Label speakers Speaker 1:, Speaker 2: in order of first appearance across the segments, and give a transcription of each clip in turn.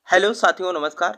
Speaker 1: Hello साथियों, नमस्कार।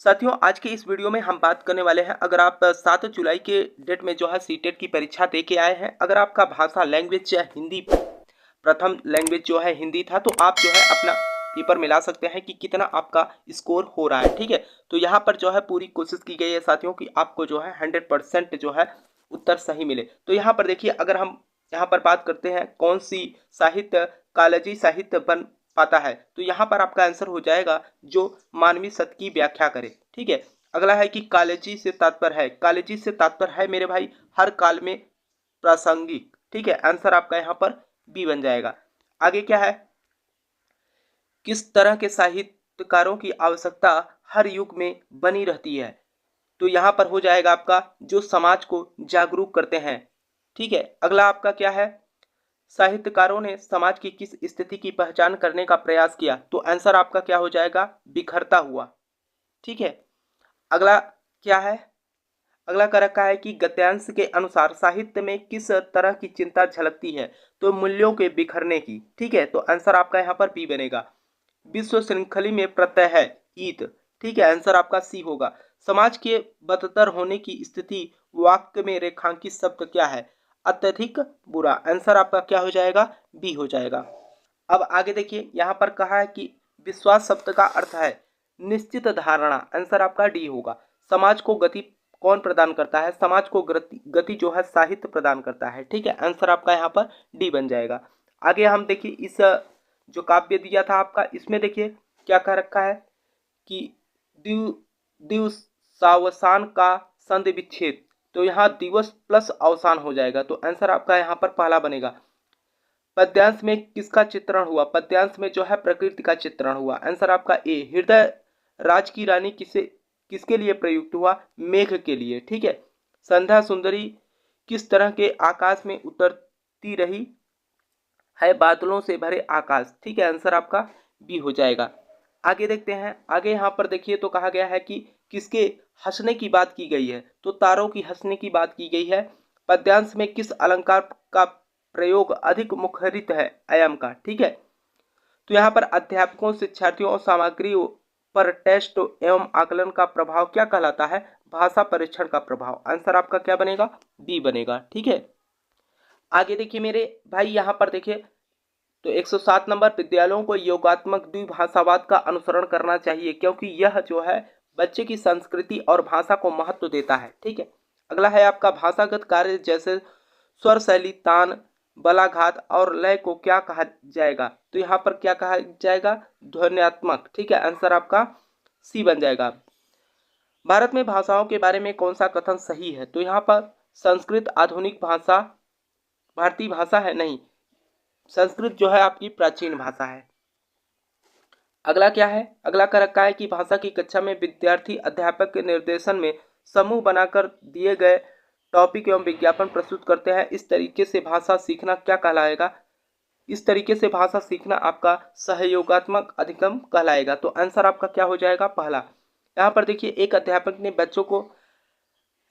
Speaker 1: साथियों, आज के इस वीडियो में हम बात करने वाले हैं, अगर आप 7 जुलाई के डेट में जो है सीटेट की परीक्षा दे के आए हैं, अगर आपका भाषा लैंग्वेज या हिंदी प्रथम लैंग्वेज जो है हिंदी था, तो आप जो है अपना पेपर मिला सकते हैं कि कितना आपका स्कोर हो रहा है। ठीक है, तो यहाँ पर जो है पूरी कोशिश की गई है साथियों कि आपको जो है 100% जो है उत्तर सही मिले। तो यहाँ पर देखिए, अगर हम यहाँ पर बात करते हैं कौन सी साहित्य कालजी साहित्य बन पाता है, तो यहाँ पर आपका आंसर हो जाएगा जो मानवीय सत्य की व्याख्या करे। ठीक है, अगला है कि कालजी से तात्पर्य है, कालजी से तात्पर्य है मेरे भाई हर काल में प्रासंगिक। ठीक है, आंसर आपका यहाँ पर बी बन जाएगा। आगे क्या है, किस तरह के साहित्यकारों की आवश्यकता हर युग में बनी रहती है, तो यहाँ पर हो जाएगा आपका जो समाज को जागरूक करते हैं। ठीक है, अगला आपका क्या है, साहित्यकारों ने समाज की किस स्थिति की पहचान करने का प्रयास किया, तो आंसर आपका क्या हो जाएगा, बिखरता हुआ। ठीक है, अगला क्या है, अगला कर रखा है कि गद्यांश के अनुसार साहित्य में किस तरह की चिंता झलकती है, तो मूल्यों के बिखरने की। ठीक है, तो आंसर आपका यहाँ पर बी बनेगा। विश्व श्रृंखली में प्रत्यय है ईत। ठीक है, आंसर आपका सी होगा। समाज के बदतर होने की स्थिति वाक्य में रेखांकित शब्द क्या है, अत्यधिक बुरा। आंसर आपका क्या हो जाएगा, बी हो जाएगा। अब आगे देखिए, यहाँ पर कहा है कि विश्वास शब्द का अर्थ है निश्चित धारणा। आंसर आपका डी होगा। समाज को गति कौन प्रदान करता है, समाज को गति जो है साहित्य प्रदान करता है। ठीक है, आंसर आपका यहाँ पर डी बन जाएगा। आगे हम देखिए, इस जो काव्य दिया था आपका, इसमें देखिए क्या कह रखा है कि दिव दिवसावसान का संधि विच्छेद, तो यहाँ दिवस प्लस अवसान हो जाएगा, तो आंसर आपका यहाँ पर पहला बनेगा। पद्यांश में किसका चित्रण हुआ, पद्यांश में जो है प्रकृति का चित्रण हुआ। आंसर आपका ए। हृदय राज की रानी किसके लिए प्रयुक्त हुआ, मेघ के लिए। ठीक है, संध्या सुंदरी किस तरह के आकाश में उतरती रही है, बादलों से भरे आकाश। ठीक है, आंसर आपका बी हो जाएगा। आगे देखते हैं, आगे यहाँ पर देखिए तो कहा गया है कि किसके हंसने की बात की गई है, तो तारों की हंसने की बात की गई है। पद्यांश में किस अलंकार का प्रयोग अधिक मुखरित है, आयाम का। ठीक है, तो यहाँ पर अध्यापकों शिक्षार्थियों और सामग्री पर टेस्ट एवं आकलन का प्रभाव क्या कहलाता है, भाषा परीक्षण का प्रभाव। आंसर आपका क्या बनेगा, बी बनेगा। ठीक है, आगे देखिए मेरे भाई, यहाँ पर देखिए तो 107 नंबर, विद्यालयों को योगात्मक द्विभाषावाद का अनुसरण करना चाहिए क्योंकि यह जो है बच्चे की संस्कृति और भाषा को महत्व देता है। ठीक है, अगला है आपका भाषागत कार्य जैसे स्वर शैली, तान, बलाघात और लय को क्या कहा जाएगा, तो यहाँ पर क्या कहा जाएगा, ध्वन्यात्मक। ठीक है, आंसर आपका सी बन जाएगा। भारत में भाषाओं के बारे में कौन सा कथन सही है, तो यहाँ पर संस्कृत आधुनिक भाषा भारतीय भाषा है, नहीं, संस्कृत जो है आपकी प्राचीन भाषा है। अगला क्या है, अगला कर रखा है कि भाषा की कक्षा में विद्यार्थी अध्यापक के निर्देशन में समूह बनाकर दिए गए टॉपिक एवं विज्ञापन प्रस्तुत करते हैं, इस तरीके से भाषा सीखना क्या कहलाएगा, इस तरीके से भाषा सीखना आपका सहयोगात्मक अधिगम कहलाएगा। तो आंसर आपका क्या हो जाएगा, पहला। यहाँ पर देखिए, एक अध्यापक ने बच्चों को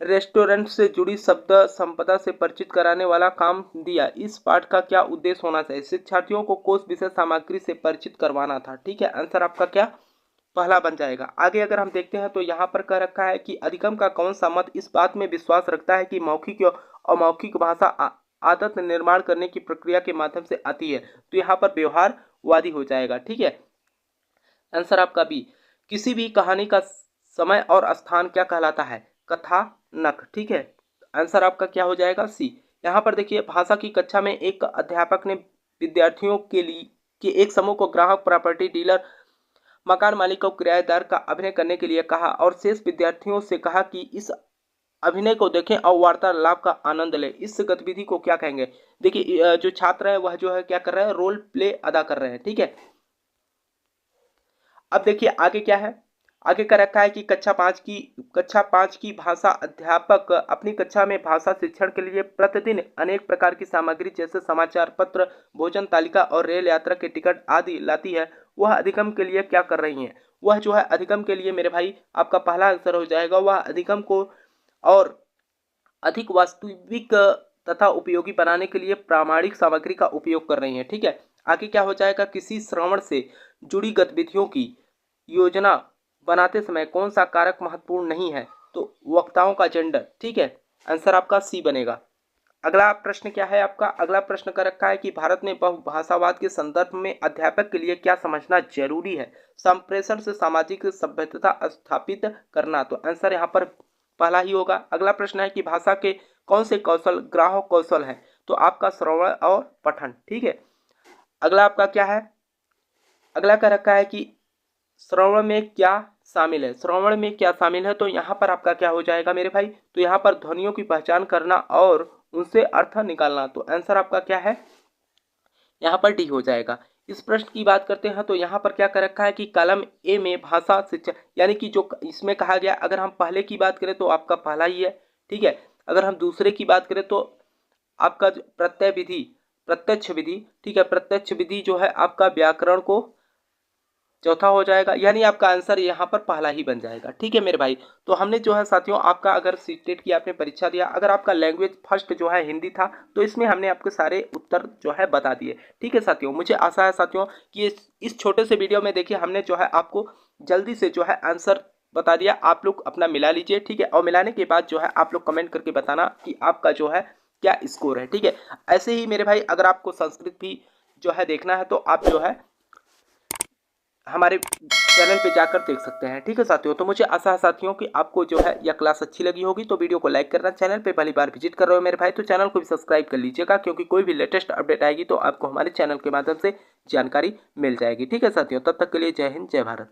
Speaker 1: रेस्टोरेंट से जुड़ी शब्द संपदा से परिचित कराने वाला काम दिया, इस पाठ का क्या उद्देश्य होना चाहिए, शिक्षार्थियों को कोश विषय सामग्री से परिचित करवाना था। ठीक है, आंसर आपका क्या पहला बन जाएगा। आगे अगर हम देखते हैं तो यहाँ पर कह रखा है कि अधिगम का कौन सा मत इस बात में विश्वास रखता है कि मौखिक और अमौखिक भाषा आदत निर्माण करने की प्रक्रिया के माध्यम से आती है, तो यहाँ पर व्यवहारवादी हो जाएगा। ठीक है, आंसर आपका बी। किसी भी कहानी का समय और स्थान क्या कहलाता है, कथानक। ठीक है, आंसर आपका क्या हो जाएगा, सी। यहाँ पर देखिए, भाषा की कक्षा में एक अध्यापक ने विद्यार्थियों के एक समूह को ग्राहक, प्रॉपर्टी डीलर, मकान मालिक और किराएदार का अभिनय करने के लिए कहा और शेष विद्यार्थियों से कहा कि इस अभिनय को देखें और वार्तालाप का आनंद लें। इस गतिविधि को क्या कहेंगे, देखिए जो छात्र है वह जो है क्या कर रहे हैं, रोल प्ले अदा कर रहे हैं। ठीक है, अब देखिए आगे क्या है, आगे का रखा है कि कक्षा 5 की भाषा अध्यापक अपनी कक्षा में भाषा शिक्षण के लिए प्रतिदिन अनेक प्रकार की सामग्री जैसे समाचार पत्र, भोजन तालिका और रेल यात्रा के टिकट आदि लाती है, वह अधिगम के लिए क्या कर रही हैं, वह जो है अधिगम के लिए मेरे भाई आपका पहला आंसर हो जाएगा, वह अधिगम को और अधिक वास्तविक तथा उपयोगी बनाने के लिए प्रामाणिक सामग्री का उपयोग कर रही हैं। ठीक है, आगे क्या हो जाएगा, किसी श्रवण से जुड़ी गतिविधियों की योजना बनाते समय कौन सा कारक महत्वपूर्ण नहीं है? तो वक्ताओं का जेंडर। ठीक है, आंसर आपका सी बनेगा। अगला प्रश्न क्या है आपका? अगला प्रश्न कर रखा है कि भारत में बहुभाषावाद के संदर्भ में अध्यापक के लिए क्या समझना जरूरी है? संप्रेषण से सामाजिक सभ्यता स्थापित करना। तो आंसर यहाँ पर पहला ही होगा। अगला प्रश्न है कि भाषा के कौन से कौशल ग्राह्य कौशल है? तो आपका श्रवण और पठन। ठीक है, अगला आपका क्या है? अगला कह रखा है कि श्रवण में क्या शामिल है? श्रवण में क्या शामिल है? तो यहाँ पर आपका क्या हो जाएगा मेरे भाई? तो यहाँ पर ध्वनियों की पहचान करना और उनसे अर्थ निकालना। तो आंसर आपका क्या है? यहाँ पर डी हो जाएगा। इस प्रश्न की बात करते हैं तो यहाँ पर क्या कर रखा है कि कॉलम ए में भाषा शिक्षा, यानी कि जो इसमें कहा गया, अगर हम पहले की बात करें तो आपका पहला ही है। ठीक है, अगर हम दूसरे की बात करें तो आपका प्रत्यक्ष विधि। ठीक है, प्रत्यक्ष विधि जो है आपका व्याकरण को चौथा हो जाएगा, यानी आपका आंसर यहाँ पर पहला ही बन जाएगा। ठीक है मेरे भाई, तो हमने जो है साथियों आपका अगर सीटेट की आपने परीक्षा दिया, अगर आपका लैंग्वेज फर्स्ट जो है हिंदी था, तो इसमें हमने आपके सारे उत्तर जो है बता दिए। ठीक है साथियों, मुझे आशा है साथियों कि इस छोटे से वीडियो में देखिए हमने जो है आपको जल्दी से जो है आंसर बता दिया। आप लोग अपना मिला लीजिए। ठीक है, और मिलाने के बाद जो है आप लोग कमेंट करके बताना कि आपका जो है क्या स्कोर है। ठीक है, ऐसे ही मेरे भाई अगर आपको संस्कृत भी जो है देखना है तो आप जो है हमारे चैनल पे जाकर देख सकते हैं। ठीक है साथियों, तो मुझे आशा है साथियों कि आपको जो है यह क्लास अच्छी लगी होगी। तो वीडियो को लाइक करना, चैनल पे पहली बार विजिट कर रहे हो मेरे भाई तो चैनल को भी सब्सक्राइब कर लीजिएगा, क्योंकि कोई भी लेटेस्ट अपडेट आएगी तो आपको हमारे चैनल के माध्यम से जानकारी मिल जाएगी। ठीक है साथियों, तब तक के लिए जय हिंद, जय भारत।